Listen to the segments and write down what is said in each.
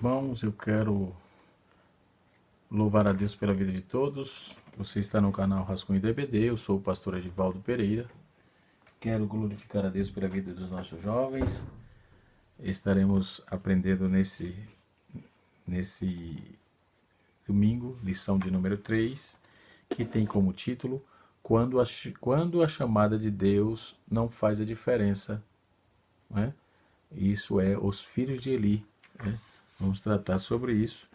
irmãos, eu quero louvar a Deus pela vida de todos. Você está no canal Rascunho DBD, eu sou o pastor Edivaldo Pereira. Quero glorificar a Deus pela vida dos nossos jovens. Estaremos aprendendo nesse domingo, lição de número 3, que tem como título Quando a chamada de Deus não faz a diferença, né? Isso é os filhos de Eli, né? Vamos tratar sobre isso.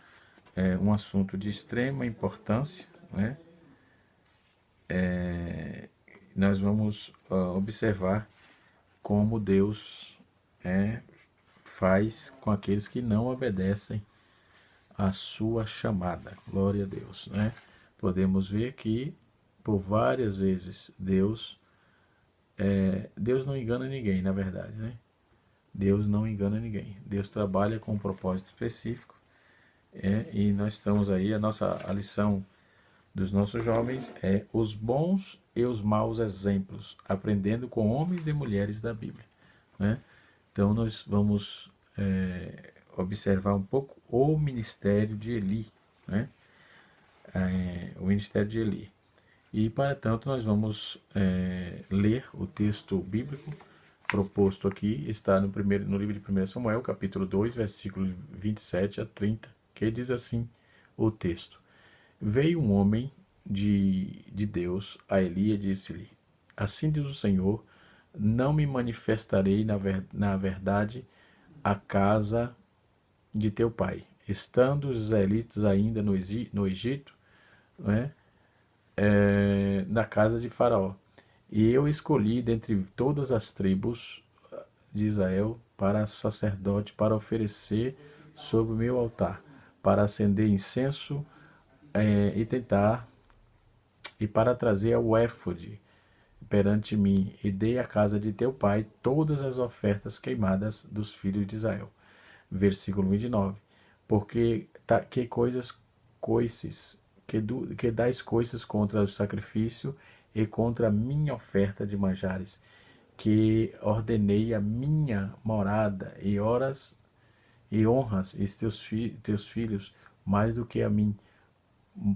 É um assunto de extrema importância, né? Nós vamos observar como Deus faz com aqueles que não obedecem à sua chamada. Glória a Deus, né? Podemos ver que por várias vezes Deus não engana ninguém, na verdade, né? Deus não engana ninguém. Deus trabalha com um propósito específico. E nós estamos aí, a lição dos nossos jovens é os bons e os maus exemplos, aprendendo com homens e mulheres da Bíblia, né? Então nós vamos observar um pouco o ministério de Eli, né? O ministério de Eli. E para tanto nós vamos ler o texto bíblico proposto aqui, está no livro de 1 Samuel, capítulo 2, versículos 27 a 30, que diz assim o texto: Veio um homem de Deus a Eli e disse-lhe: Assim diz o Senhor, não me manifestarei na verdade à casa de teu pai, estando os israelitas ainda no Egito, né, na casa de Faraó. E eu escolhi dentre todas as tribos de Israel para sacerdote, para oferecer sobre o meu altar, para acender incenso e para trazer o éfode perante mim, e dei à casa de teu pai todas as ofertas queimadas dos filhos de Israel. Versículo 29. Porque que coices, que dais coisas contra o sacrifício e contra a minha oferta de manjares, que ordenei a minha morada e horas e honras teus filhos mais do que a mim,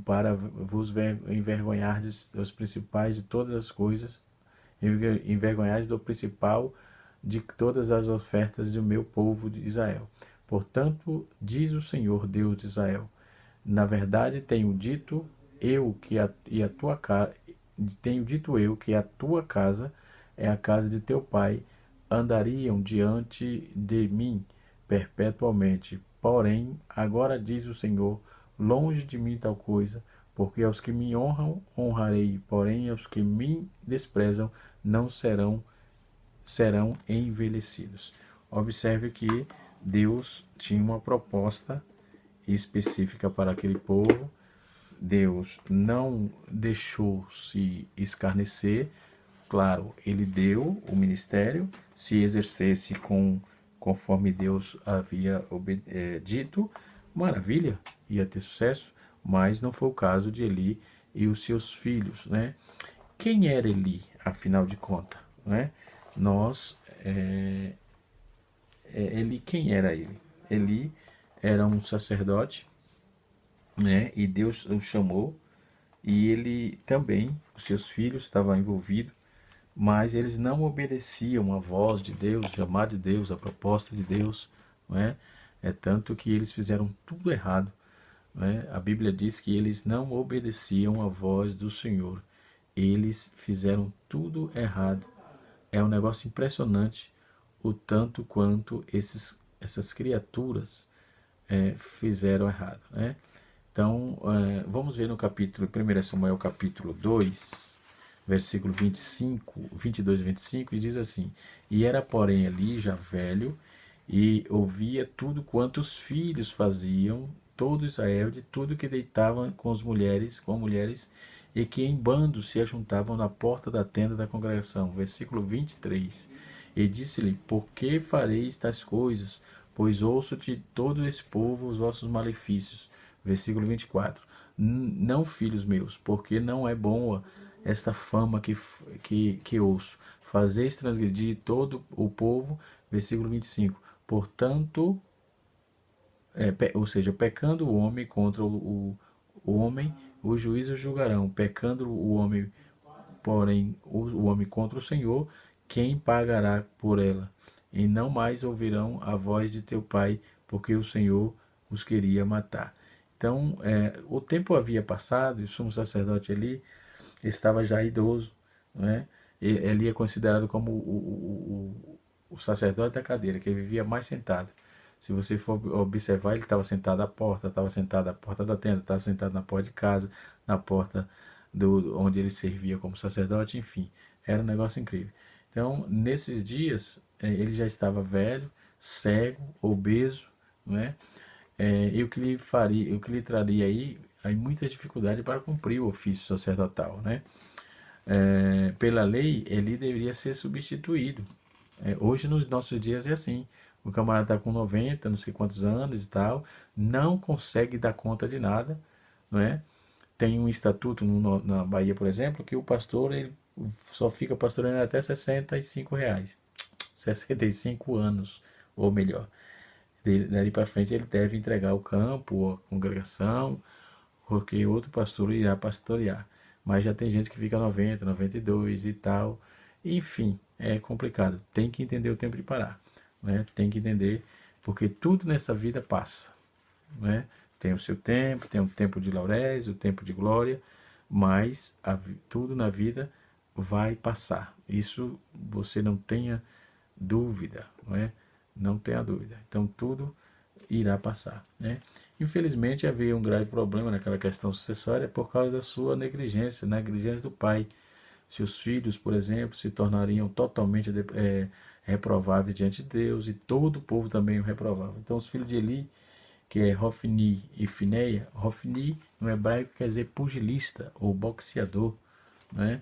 para vos envergonhardes dos principais de todas as coisas, envergonhardes do principal de todas as ofertas do meu povo de Israel. Portanto, diz o Senhor Deus de Israel: na verdade tenho dito eu que a tua casa é a casa de teu pai, andariam diante de mim perpetuamente. Porém, agora diz o Senhor: longe de mim tal coisa, porque aos que me honram honrarei, porém aos que me desprezam não serão envelhecidos. Observe que Deus tinha uma proposta específica para aquele povo. Deus não deixou-se escarnecer. Claro, ele deu o ministério, se exercesse conforme Deus havia dito, maravilha, ia ter sucesso, mas não foi o caso de Eli e os seus filhos, né? Quem era Eli, afinal de contas, né? Eli, quem era ele? Eli era um sacerdote, né? E Deus o chamou, e ele também, os seus filhos estavam envolvidos, mas eles não obedeciam à voz de Deus, chamado de Deus, a proposta de Deus, não é? É tanto que eles fizeram tudo errado, não é? A Bíblia diz que eles não obedeciam à voz do Senhor, eles fizeram tudo errado. É um negócio impressionante o tanto quanto essas criaturas fizeram errado, né? Então, vamos ver no capítulo 1 Samuel, capítulo 2, versículo 22 e 25, e diz assim: E era, porém, Eli já velho, e ouvia tudo quanto os filhos faziam, todo Israel, de tudo que deitavam com mulheres, e que em bando se ajuntavam na porta da tenda da congregação. Versículo 23. E disse-lhe: Por que fareis tais coisas? Pois ouço de todo esse povo os vossos malefícios. Versículo 24. Não, filhos meus, porque não é boa esta fama que ouço. Fazeis transgredir todo o povo. Versículo 25. Portanto, ou seja, pecando o homem contra o homem, os juízes julgarão. Pecando o homem, porém, o homem contra o Senhor, quem pagará por ela? E não mais ouvirão a voz de teu pai, porque o Senhor os queria matar. Então, o tempo havia passado, e o sumo sacerdote ali estava já idoso, né? Ele é considerado como o sacerdote da cadeira, que ele vivia mais sentado. Se você for observar, ele estava sentado à porta, estava sentado à porta da tenda, estava sentado na porta de casa, na porta onde ele servia como sacerdote, enfim, era um negócio incrível. Então, nesses dias, ele já estava velho, cego, obeso, né? E o que lhe traria aí muita dificuldade para cumprir o ofício sacerdotal, né? Pela lei, ele deveria ser substituído. Hoje, nos nossos dias, é assim. O camarada está com 90, não sei quantos anos e tal, não consegue dar conta de nada, não é? Tem um estatuto na Bahia, por exemplo, que o pastor ele só fica pastoreando até R$ 65. 65 anos, ou melhor. Dali para frente ele deve entregar o campo, a congregação, porque outro pastor irá pastorear. Mas já tem gente que fica 90, 92 e tal. Enfim, é complicado. Tem que entender o tempo de parar, né? Tem que entender, porque tudo nessa vida passa, né? Tem o seu tempo, tem o tempo de lauréis, o tempo de glória, mas tudo na vida vai passar. Isso você não tenha dúvida, não é? Não tenha dúvida. Então tudo irá passar, né? Infelizmente havia um grave problema naquela questão sucessória por causa da sua negligência, negligência do pai. Seus filhos, por exemplo, se tornariam totalmente reprováveis diante de Deus e todo o povo também o reprovava. Então os filhos de Eli, que é Hofni e Fineia, Hofni no hebraico quer dizer pugilista ou boxeador, né?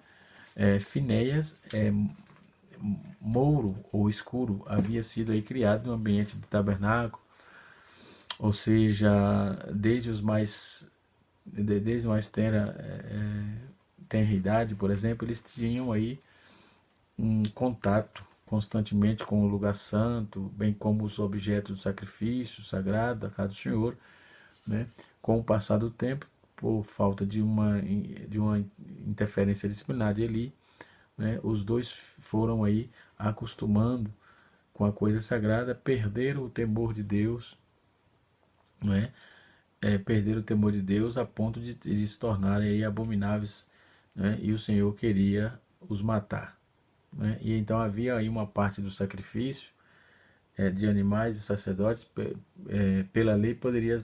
Fineias é mouro ou escuro, havia sido aí criado no ambiente de tabernáculo, ou seja, desde mais tenra idade, por exemplo, eles tinham aí um contato constantemente com o lugar santo, bem como os objetos do sacrifício sagrado da casa do Senhor, né? Com o passar do tempo, por falta de uma interferência disciplinar de Eli, né? Os dois foram aí acostumando com a coisa sagrada, perderam o temor de Deus, não é? Perderam o temor de Deus a ponto de se tornarem aí abomináveis, né? E o Senhor queria os matar, né? E então havia aí uma parte do sacrifício de animais e sacerdotes, pela lei podiam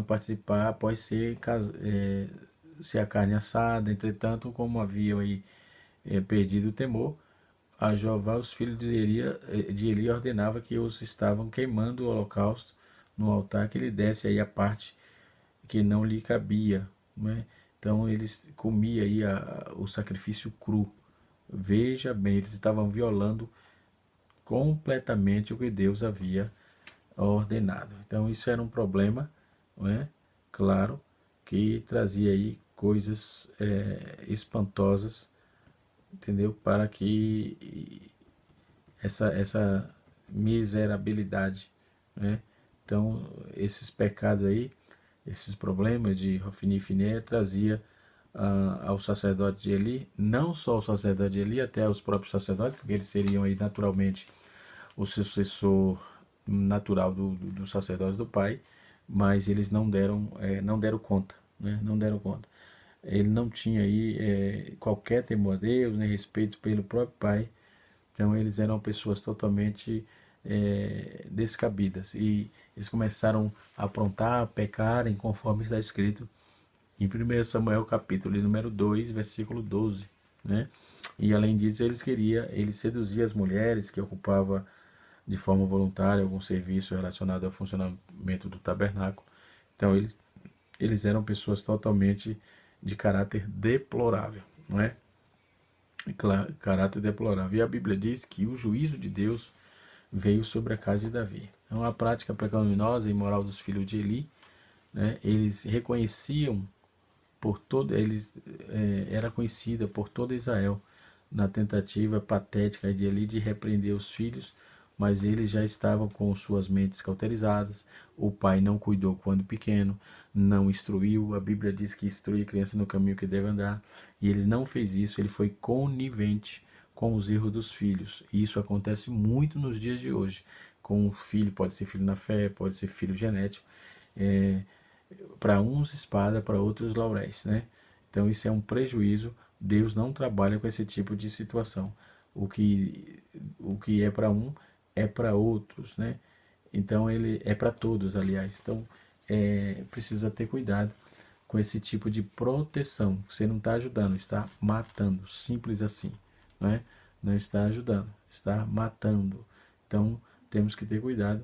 participar após ser a carne assada. Entretanto, como haviam aí perdido o temor, a Jeová, os filhos de Eli ordenava que os estavam queimando o holocausto no altar, que ele desse aí a parte que não lhe cabia, né? Então eles comiam aí o sacrifício cru. Veja bem, eles estavam violando completamente o que Deus havia ordenado. Então isso era um problema, não é? Claro, que trazia aí coisas espantosas, entendeu? Para que essa miserabilidade, né? Então esses pecados aí, esses problemas de Hofni e Finéia trazia ao sacerdote de Eli, não só ao sacerdote de Eli, até aos próprios sacerdotes, porque eles seriam aí naturalmente o sucessor natural do sacerdote do pai, mas eles não deram conta, né? Não deram conta. Ele não tinha aí qualquer temor a Deus, nem respeito pelo próprio pai. Então eles eram pessoas totalmente descabidas. E eles começaram a aprontar, a pecarem, conforme está escrito em 1 Samuel capítulo número 2, versículo 12. Né? E além disso, ele seduzia as mulheres que ocupavam de forma voluntária algum serviço relacionado ao funcionamento do tabernáculo. Então eles eram pessoas totalmente de caráter deplorável, não é? Caráter deplorável. E a Bíblia diz que o juízo de Deus veio sobre a casa de Davi. Então a prática pecaminosa e imoral dos filhos de Eli, né, eles reconheciam era conhecida por todo Israel na tentativa patética de Eli de repreender os filhos mas eles já estavam com suas mentes cauterizadas. O pai não cuidou quando pequeno, não instruiu. A Bíblia diz que instrui a criança no caminho que deve andar, e ele não fez isso. Ele foi conivente com os erros dos filhos. E isso acontece muito nos dias de hoje. Com o filho, pode ser filho na fé, pode ser filho genético. Para uns espada, para outros lauréis, né? Então isso é um prejuízo. Deus não trabalha com esse tipo de situação. O que é para um é para outros, né? Então ele é para todos, aliás. Então precisa ter cuidado com esse tipo de proteção. Você não está ajudando, está matando, simples assim, não é? Não está ajudando, está matando. Então temos que ter cuidado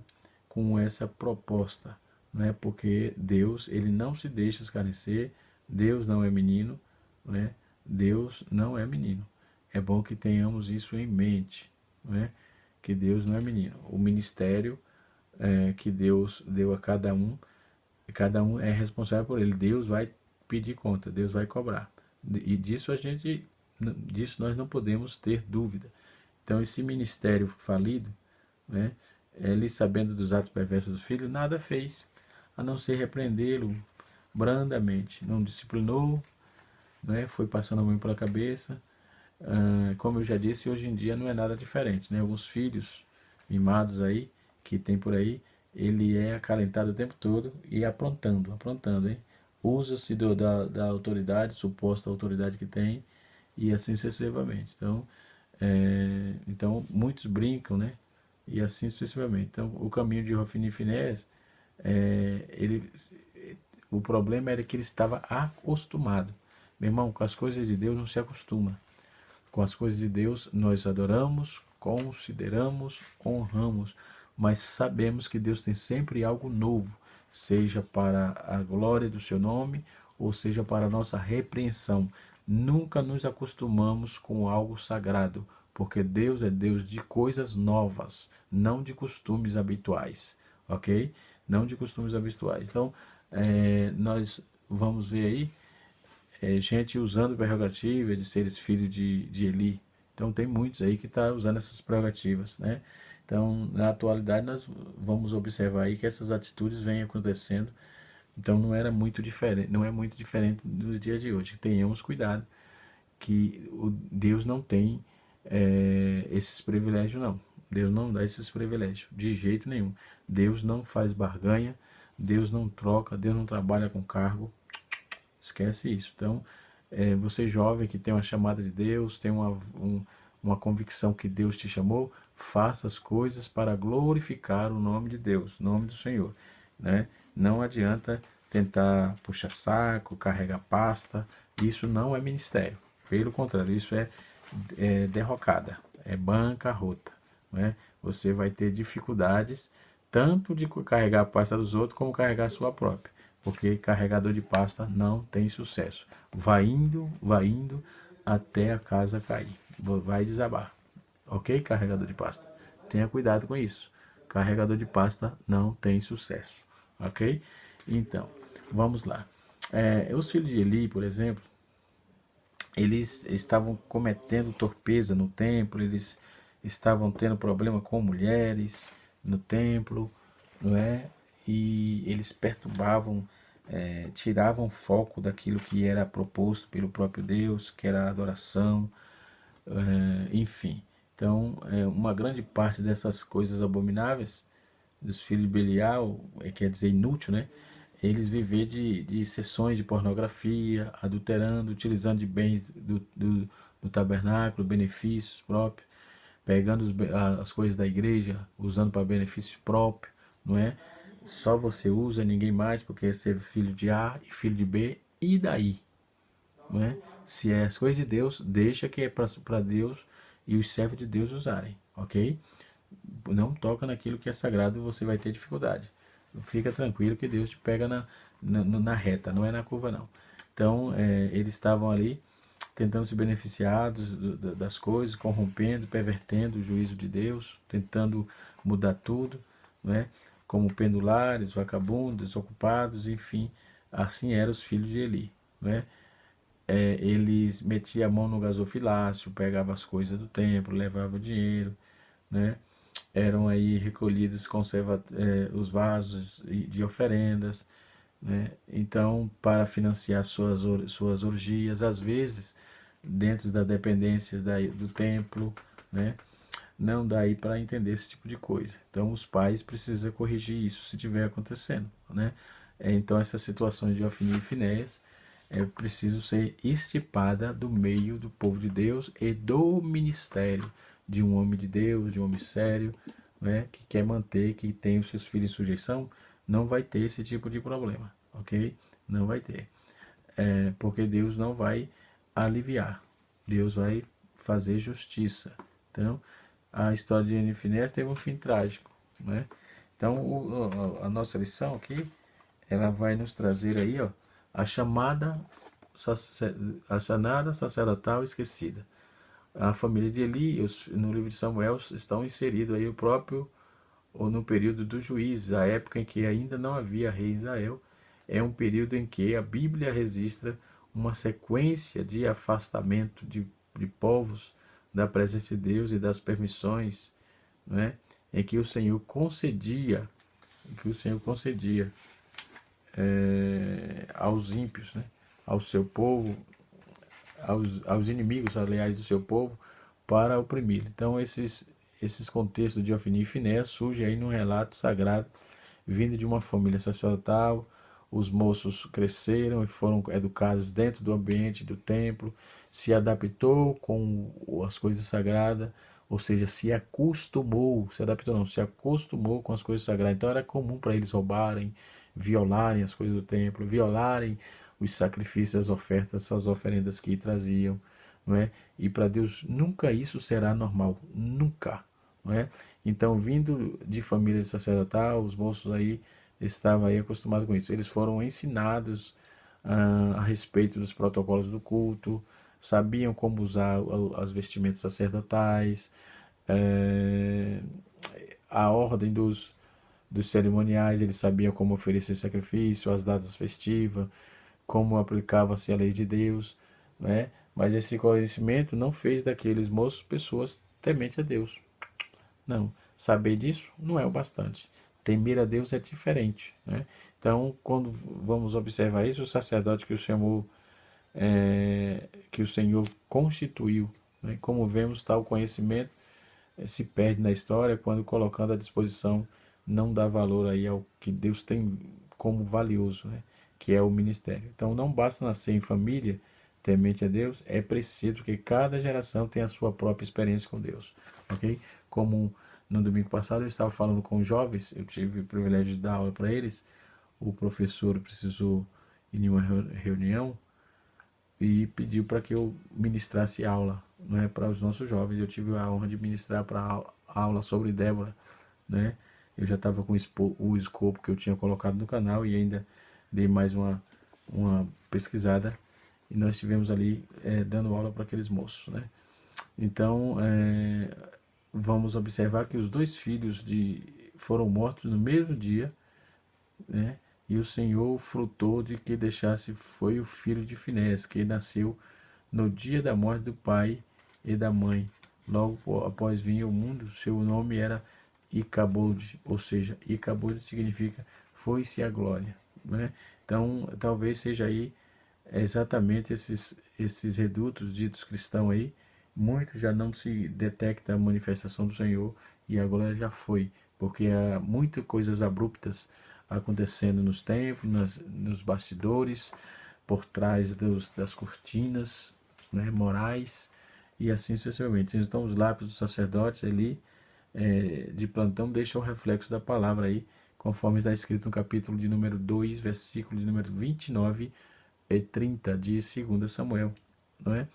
com essa proposta, né? Porque Deus, ele não se deixa escarnecer. Deus não é menino, né? Deus não é menino. É bom que tenhamos isso em mente, né? Que Deus não é menino. O ministério que Deus deu a cada um é responsável por ele. Deus vai pedir conta, Deus vai cobrar. E disso nós não podemos ter dúvida. Então esse ministério falido, né? Ele, sabendo dos atos perversos do filho, nada fez a não ser repreendê-lo brandamente. Não disciplinou, né? Foi passando a mão pela cabeça. Como eu já disse, hoje em dia não é nada diferente, né? Alguns filhos mimados aí, que tem por aí, ele é acalentado o tempo todo e aprontando, hein? Usa-se da autoridade, suposta autoridade que tem, e assim sucessivamente. Então muitos brincam, né? E assim sucessivamente. Então, o caminho de Hofni e Finés, o problema era que ele estava acostumado. Meu irmão, com as coisas de Deus não se acostuma. Com as coisas de Deus nós adoramos, consideramos, honramos, mas sabemos que Deus tem sempre algo novo, seja para a glória do seu nome, ou seja para a nossa repreensão. Nunca nos acostumamos com algo sagrado, porque Deus é Deus de coisas novas, não de costumes habituais, ok? Não de costumes habituais. Então, nós vamos ver aí gente usando prerrogativa de seres filhos de Eli. Então tem muitos aí que estão usando essas prerrogativas, né? Então na atualidade nós vamos observar aí que essas atitudes vêm acontecendo. Então não era muito diferente, não é muito diferente dos dias de hoje. Tenhamos cuidado que Deus não tem esses privilégios não. Deus não dá esses privilégios de jeito nenhum. Deus não faz barganha, Deus não troca, Deus não trabalha com cargo. Esquece isso. Então, você jovem que tem uma chamada de Deus, tem uma convicção que Deus te chamou, faça as coisas para glorificar o nome de Deus, o nome do Senhor, né? Não adianta tentar puxar saco, carregar pasta, isso não é ministério. Pelo contrário, isso é derrocada, é bancarrota, né? Você vai ter dificuldades tanto de carregar a pasta dos outros como carregar a sua própria, porque carregador de pasta não tem sucesso. Vai indo até a casa cair, vai desabar. Ok, carregador de pasta? Tenha cuidado com isso. Carregador de pasta não tem sucesso. Ok? Então, vamos lá. Os filhos de Eli, por exemplo, eles estavam cometendo torpeza no templo, eles estavam tendo problema com mulheres no templo, não é? E eles perturbavam, tiravam foco daquilo que era proposto pelo próprio Deus, que era a adoração, enfim. Então, uma grande parte dessas coisas abomináveis dos filhos de Belial, quer dizer inútil, né? Eles viver de sessões de pornografia, adulterando, utilizando de bens do tabernáculo, benefícios próprios, pegando as coisas da igreja, usando para benefício próprio, não é? Só você usa, ninguém mais, porque é ser filho de A e filho de B, e daí? Não é? Se é as coisas de Deus, deixa que é para Deus e os servos de Deus usarem, ok? Não toca naquilo que é sagrado e você vai ter dificuldade. Fica tranquilo que Deus te pega na reta, não é na curva não. Então, eles estavam ali tentando se beneficiar das coisas, corrompendo, pervertendo o juízo de Deus, tentando mudar tudo, não é? Como pendulares, vagabundos, desocupados, enfim, assim eram os filhos de Eli, não é? Eles metiam a mão no gasofilácio, pegavam as coisas do templo, levavam o dinheiro, né? eram aí recolhidos os vasos de oferendas, né? Então, para financiar suas orgias, às vezes, dentro da dependência do templo, né? Não dá aí para entender esse tipo de coisa. Então, os pais precisam corrigir isso se estiver acontecendo, né? Então, essas situações de Ofni e Finéias é preciso ser extirpada do meio do povo de Deus e do ministério de um homem de Deus, de um homem sério, né, que quer manter, que tem os seus filhos em sujeição, não vai ter esse tipo de problema, ok? Não vai ter. Porque Deus não vai aliviar, Deus vai fazer justiça. Então, a história de Ofni e Finéias teve um fim trágico, né? Então, a nossa lição aqui, ela vai nos trazer aí, ó, a chamada sacerdotal esquecida. A família de Eli, no livro de Samuel, estão inseridos aí o próprio, ou no período dos juízes, a época em que ainda não havia rei em Israel. É um período em que a Bíblia registra uma sequência de afastamento de povos da presença de Deus e das permissões, né, em que o Senhor concedia, aos ímpios, né, ao seu povo, aos inimigos, aliás, do seu povo, para oprimir. Então, esses contextos de Ofni e Finéias surgem aí num relato sagrado, vindo de uma família sacerdotal. Os moços cresceram e foram educados dentro do ambiente do templo, se adaptou com as coisas sagradas, ou seja, se adaptou não, se acostumou com as coisas sagradas. Então era comum para eles roubarem, violarem as coisas do templo, violarem os sacrifícios, as ofertas, as oferendas que traziam, não é? E para Deus nunca isso será normal, nunca, não é? Então, vindo de família sacerdotal, os moços aí estavam aí acostumados com isso. Eles foram ensinados a respeito dos protocolos do culto, sabiam como usar as vestimentas sacerdotais, a ordem dos cerimoniais, eles sabiam como oferecer sacrifício, as datas festivas, como aplicava-se a lei de Deus, né? Mas esse conhecimento não fez daqueles moços pessoas tementes a Deus. Não, saber disso não é o bastante. Temer a Deus é diferente, né? Então, quando vamos observar isso, o sacerdote que o chamou, que o Senhor constituiu, né? Como vemos, tal conhecimento se perde na história quando colocando à disposição não dá valor aí ao que Deus tem como valioso, né? Que é o ministério. Então não basta nascer em família temente a Deus, é preciso que cada geração tenha a sua própria experiência com Deus, ok? Como no domingo passado eu estava falando com jovens, eu tive o privilégio de dar aula para eles, o professor precisou ir em uma reunião e pediu para que eu ministrasse aula, né, para os nossos jovens. Eu tive a honra de ministrar para aula sobre Débora, né? Eu já estava com o escopo que eu tinha colocado no canal e ainda dei mais uma pesquisada e nós estivemos ali dando aula para aqueles moços, né? Então, vamos observar que os dois filhos foram mortos no mesmo dia, né? E o Senhor frutou de que deixasse foi o filho de Finés, que nasceu no dia da morte do pai e da mãe. Logo após vir ao mundo, seu nome era Icabode, ou seja, Icabode significa foi-se a glória, né? Então, talvez seja aí exatamente esses redutos ditos cristãos aí, muitos já não se detecta a manifestação do Senhor e a glória já foi, porque há muitas coisas abruptas acontecendo nos templos, nos bastidores, por trás das cortinas, né, morais, e assim sucessivamente. Então os lábios dos sacerdotes ali, de plantão, deixam o reflexo da palavra aí, conforme está escrito no capítulo de número 2, versículo de número 29 e 30 de 2 Samuel, não é?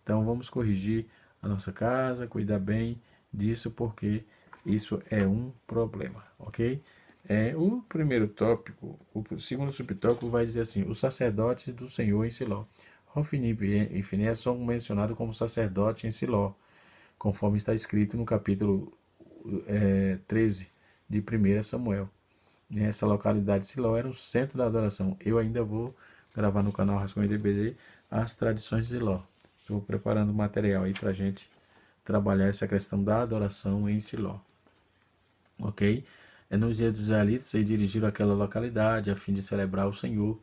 Então vamos corrigir a nossa casa, cuidar bem disso, porque isso é um problema, ok? O primeiro tópico, o segundo subtópico vai dizer assim: os sacerdotes do Senhor em Siló. Hofni e Finéias são mencionados como sacerdotes em Siló, conforme está escrito no capítulo 13 de 1 Samuel. Essa localidade de Siló era o centro da adoração. Eu ainda vou gravar no canal Rascunho DBD as tradições de Siló. Estou preparando material aí para a gente trabalhar essa questão da adoração em Siló. ok? Nos dias dos israelitas se dirigiram àquela localidade a fim de celebrar o Senhor.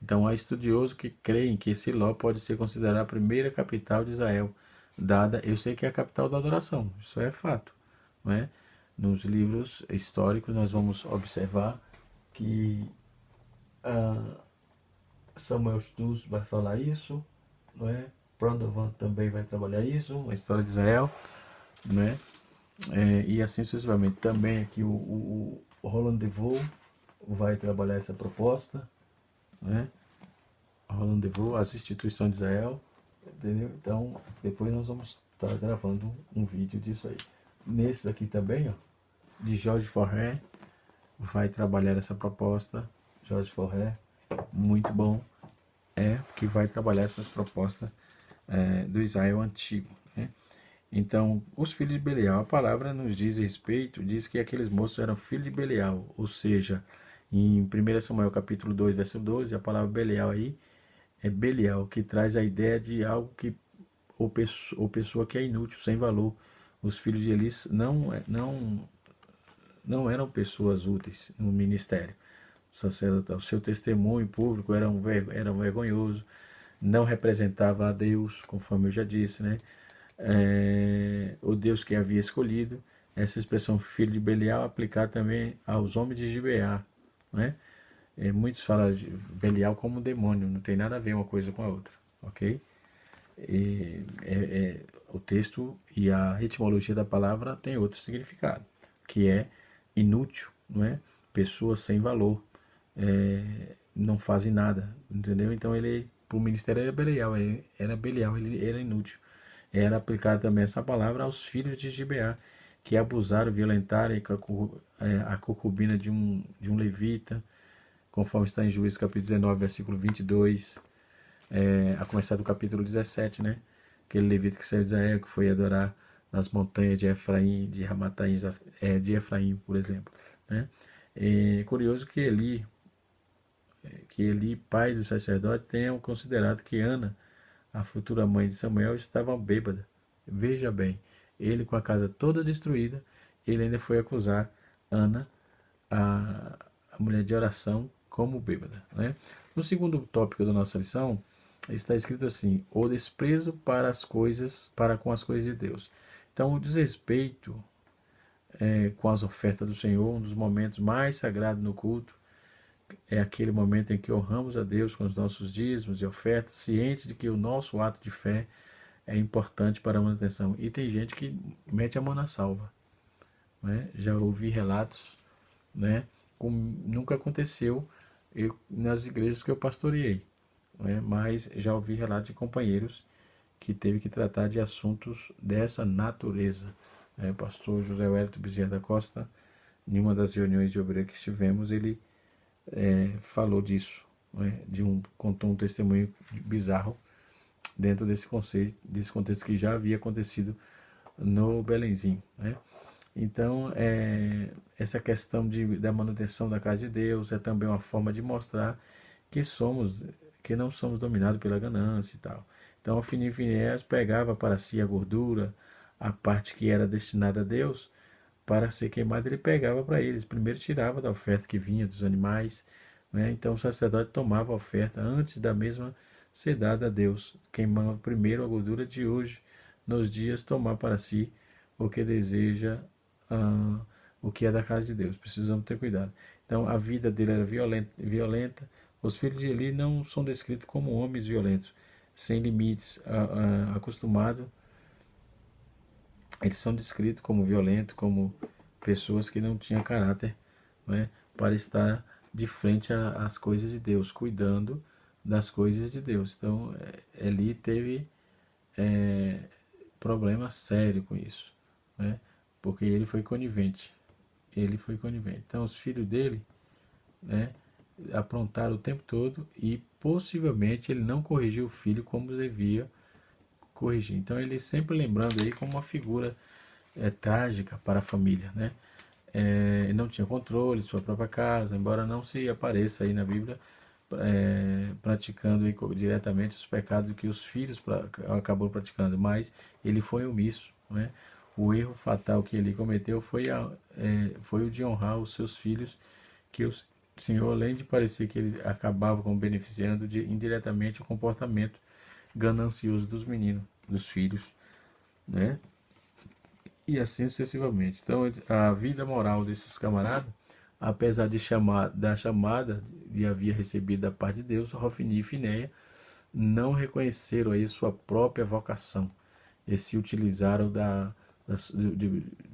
Então há estudiosos que creem que Siló pode ser considerada a primeira capital de Israel, dada, eu sei que é a capital da adoração, isso é fato, não é? Nos livros históricos nós vamos observar que Samuel Stus vai falar isso, não é? Prondovan também vai trabalhar isso, a história de Israel, né? E assim sucessivamente. Também aqui o Roland Devaux vai trabalhar essa proposta, né? Roland Devaux, as instituições de Israel, entendeu? Então, depois nós vamos estar gravando um vídeo disso aí. Nesse daqui também, ó, de George Forrer, vai trabalhar essa proposta. George Forrer, muito bom, que vai trabalhar essas propostas do Israel antigo, né? Então, os filhos de Belial, a palavra nos diz respeito, diz que aqueles moços eram filhos de Belial, ou seja, em 1 Samuel capítulo 2, verso 12, a palavra Belial aí é Belial, que traz a ideia de algo que, ou pessoa que é inútil, sem valor. Os filhos de Eli não eram pessoas úteis no ministério sacerdotal. O seu testemunho público era vergonhoso, não representava a Deus, conforme eu já disse, né? O Deus que havia escolhido. Essa expressão filho de Belial aplicada também aos homens de Gibeá, né? Muitos falam de Belial como um demônio, não tem nada a ver uma coisa com a outra, ok? O texto e a etimologia da palavra tem outro significado, que é inútil, não é? Pessoas sem valor, não fazem nada, entendeu? Então ele, para o ministério era Belial, ele era inútil. Era aplicada também essa palavra aos filhos de Gibeá, que abusaram, violentaram a concubina de um levita, conforme está em Juízes capítulo 19, versículo 22, a começar do capítulo 17, né? Aquele levita que saiu de Israel, que foi adorar nas montanhas de Efraim, de Ramataim, de Efraim, por exemplo, né? É curioso que Eli, pai do sacerdote, tenha considerado que Ana, a futura mãe de Samuel, estava bêbada. Veja bem, ele com a casa toda destruída, ele ainda foi acusar Ana, a mulher de oração, como bêbada, né? No segundo tópico da nossa lição, está escrito assim: o desprezo para com as coisas de Deus. Então, o desrespeito com as ofertas do Senhor, um dos momentos mais sagrados no culto, é aquele momento em que honramos a Deus com os nossos dízimos e ofertas, cientes de que o nosso ato de fé é importante para a manutenção. E tem gente que mete a mão na salva, né? Já ouvi relatos, né? Como nunca aconteceu nas igrejas que eu pastoreei, né? Mas já ouvi relatos de companheiros que teve que tratar de assuntos dessa natureza. O pastor José Wellington Bezerra da Costa, em uma das reuniões de obreiro que estivemos, ele falou disso, né? Contou um testemunho bizarro dentro desse contexto que já havia acontecido no Belenzinho, né? Então, essa questão da manutenção da casa de Deus é também uma forma de mostrar que não somos dominados pela ganância e tal. Então, Finéias pegava para si a gordura, a parte que era destinada a Deus, para ser queimada, ele pegava para eles. Primeiro tirava da oferta que vinha dos animais, né? Então o sacerdote tomava a oferta antes da mesma ser dada a Deus, queimando primeiro a gordura de hoje, nos dias tomar para si o que deseja, o que é da casa de Deus. Precisamos ter cuidado. Então a vida dele era violenta. Os filhos de Eli não são descritos como homens violentos, sem limites, acostumados. Eles são descritos como violentos, como pessoas que não tinham caráter, né, para estar de frente às coisas de Deus, cuidando das coisas de Deus. Então, Eli teve problema sério com isso, né, porque ele foi conivente. Então, os filhos dele, né, aprontaram o tempo todo e possivelmente ele não corrigiu o filho como devia corrigir. Então, ele sempre lembrando aí como uma figura trágica para a família, né? Não tinha controle de sua própria casa, embora não se apareça aí na Bíblia praticando diretamente os pecados que os filhos acabou praticando, mas ele foi omisso, né? o erro fatal que ele cometeu foi o de honrar os seus filhos, que o Senhor, além de parecer que ele acabava como beneficiando indiretamente o comportamento ganancioso dos meninos, dos filhos, né? E assim sucessivamente. Então, a vida moral desses camaradas, apesar da chamada de havia recebido da parte de Deus, Hofni e Finéia não reconheceram aí sua própria vocação e se utilizaram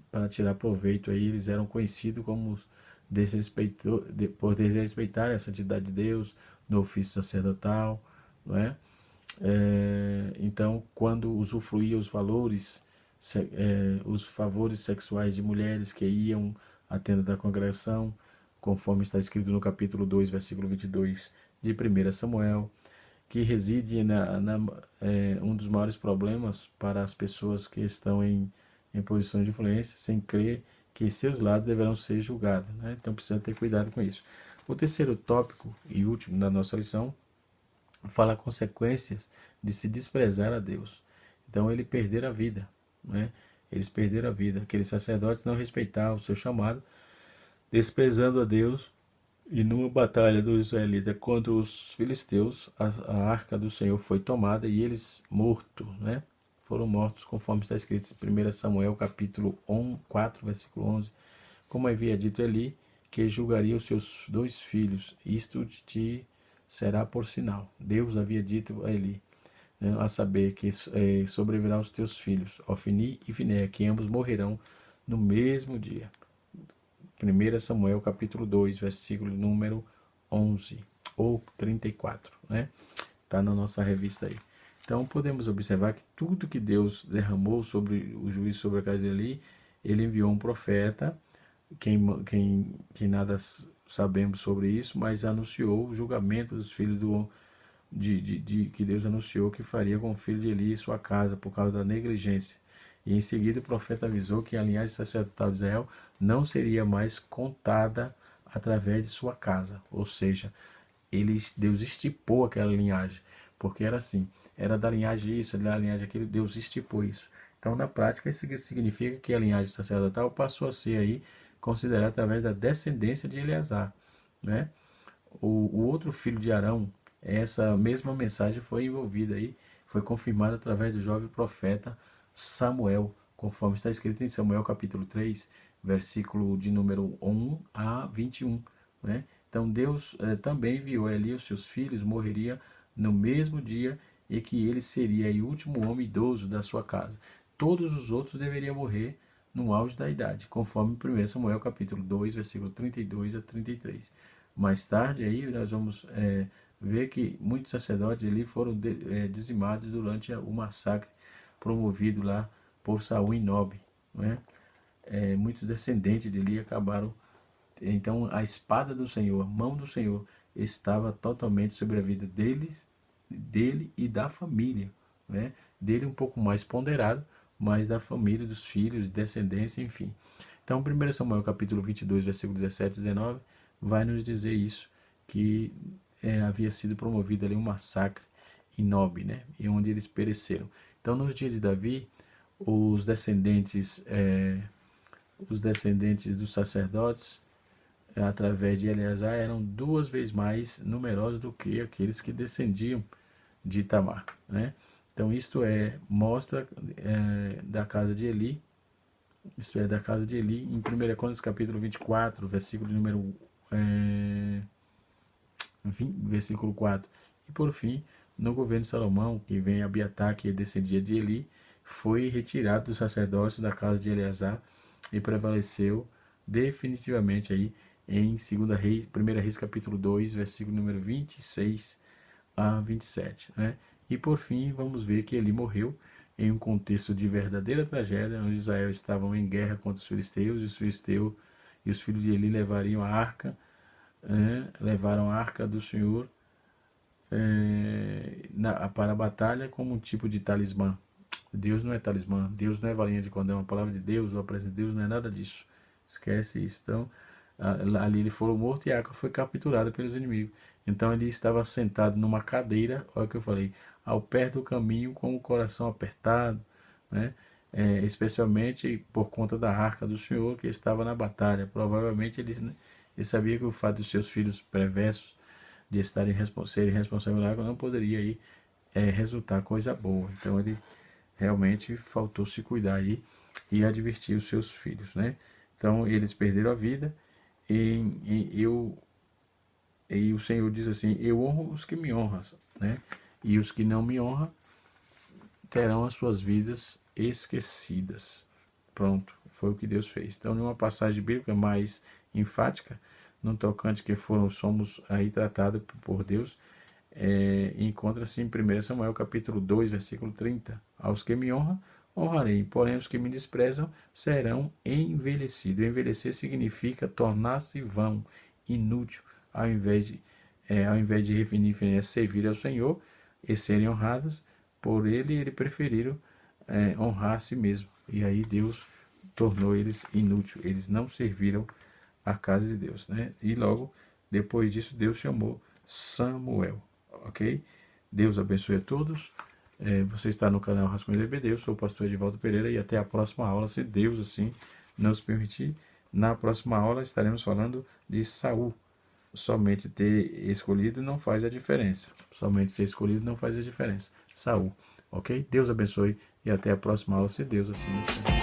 para tirar proveito. Aí eles eram conhecidos como por desrespeitar a santidade de Deus no ofício sacerdotal, não é? Então, quando usufruía os favores sexuais de mulheres que iam à tenda da congregação, conforme está escrito no capítulo 2, versículo 22 de 1 Samuel, que reside um dos maiores problemas para as pessoas que estão em posição de influência, sem crer que seus lados deverão ser julgados, né? Então precisa ter cuidado com isso. O terceiro tópico e último da nossa lição fala consequências de se desprezar a Deus. Então ele perder a vida, né? Eles perderam a vida. Aqueles sacerdotes não respeitavam o seu chamado, desprezando a Deus. E numa batalha dos israelitas contra os filisteus, a arca do Senhor foi tomada e eles mortos, né? Foram mortos, conforme está escrito em 1 Samuel capítulo 4, versículo 11. Como havia dito Eli, que julgaria os seus 2 filhos, isto te será por sinal. Deus havia dito a Eli, né, a saber que sobrevirá aos teus filhos, Ofni e Finéia, que ambos morrerão no mesmo dia. 1 Samuel capítulo 2, versículo número 11 ou 34, né? Está na nossa revista aí. Então podemos observar que tudo que Deus derramou sobre o juízo sobre a casa de Eli, ele enviou um profeta, quem nada sabemos sobre isso, mas anunciou o julgamento dos filhos que Deus anunciou que faria com o filho de Eli e sua casa por causa da negligência. E em seguida o profeta avisou que a linhagem sacerdotal de Israel não seria mais contada através de sua casa. Ou seja, Deus estipou aquela linhagem, porque era assim, era da linhagem isso, da linhagem aquilo, Deus estipou isso. Então, na prática, isso significa que a linhagem sacerdotal passou a ser aí considerada através da descendência de Eleazar, né? O outro filho de Arão, essa mesma mensagem foi envolvida aí, foi confirmada através do jovem profeta Samuel, conforme está escrito em Samuel capítulo 3, versículo de número 1 a 21, né? Então Deus também enviou ali os seus filhos, morreria no mesmo dia e que ele seria o último homem idoso da sua casa. Todos os outros deveriam morrer no auge da idade, conforme 1 Samuel capítulo 2, versículo 32 a 33. Mais tarde aí nós vamos ver que muitos sacerdotes ali foram dizimados durante o massacre promovido lá por Saul em Nob, né? Muitos descendentes dele acabaram. Então a espada do Senhor, a mão do Senhor estava totalmente sobre a vida dele e da família, né? Dele um pouco mais ponderado, mas da família, dos filhos, descendência, enfim. Então 1 Samuel capítulo 22, versículo 17 e 19 vai nos dizer isso, que havia sido promovido ali um massacre em Nob, né? E onde eles pereceram. Então nos dias de Davi, os descendentes dos sacerdotes, através de Eleazar, eram 2 vezes mais numerosos do que aqueles que descendiam de Itamar, né? Então isto mostra da casa de Eli, isto é, da casa de Eli, em 1 Crônicas capítulo 24, versículo número versículo 4. E por fim, no governo de Salomão, que vem Abiatar, que descendia de Eli, foi retirado do sacerdócio da casa de Eleazar e prevaleceu definitivamente aí em 1 Reis capítulo 2, versículo número 26 a 27, né? E por fim, vamos ver que ele morreu em um contexto de verdadeira tragédia, onde Israel estavam em guerra contra os filisteus, e os filisteus e os filhos de Eli levaram a arca do Senhor para a batalha como um tipo de talismã. Deus não é talismã, Deus não é varinha de condão, a palavra de Deus, ou a presença de Deus não é nada disso. Esquece isso. Então, ali ele foi morto e a arca foi capturada pelos inimigos. Então ele estava sentado numa cadeira, olha o que eu falei, ao pé do caminho, com o coração apertado, né? especialmente por conta da arca do Senhor que estava na batalha. Provavelmente ele sabia que o fato dos seus filhos perversos de serem responsáveis pela água não poderia aí, resultar coisa boa. Então ele realmente faltou se cuidar aí e advertir os seus filhos, né? Então eles perderam a vida e o Senhor diz assim: eu honro os que me honram, né? E os que não me honram terão as suas vidas esquecidas. Pronto, foi o que Deus fez. Então, numa passagem bíblica mais enfática, no tocante que somos aí tratados por Deus, encontra-se em 1 Samuel capítulo 2, versículo 30. Aos que me honram, honrarei, porém os que me desprezam serão envelhecidos. Envelhecer significa tornar-se vão, inútil, ao invés de refinir, servir ao Senhor e serem honrados por ele preferiram honrar a si mesmo. E aí Deus tornou eles inúteis. Eles não serviram a casa de Deus, né? E logo depois disso Deus chamou Samuel, ok? Deus abençoe a todos. Você está no canal Rascunho do EBD. Eu sou o pastor Edivaldo Pereira e até a próxima aula, se Deus assim nos permitir. Na próxima aula estaremos falando de Saul. Somente ter escolhido não faz a diferença. Somente ser escolhido não faz a diferença. Saul, ok? Deus abençoe e até a próxima aula, se Deus assim nos permitir.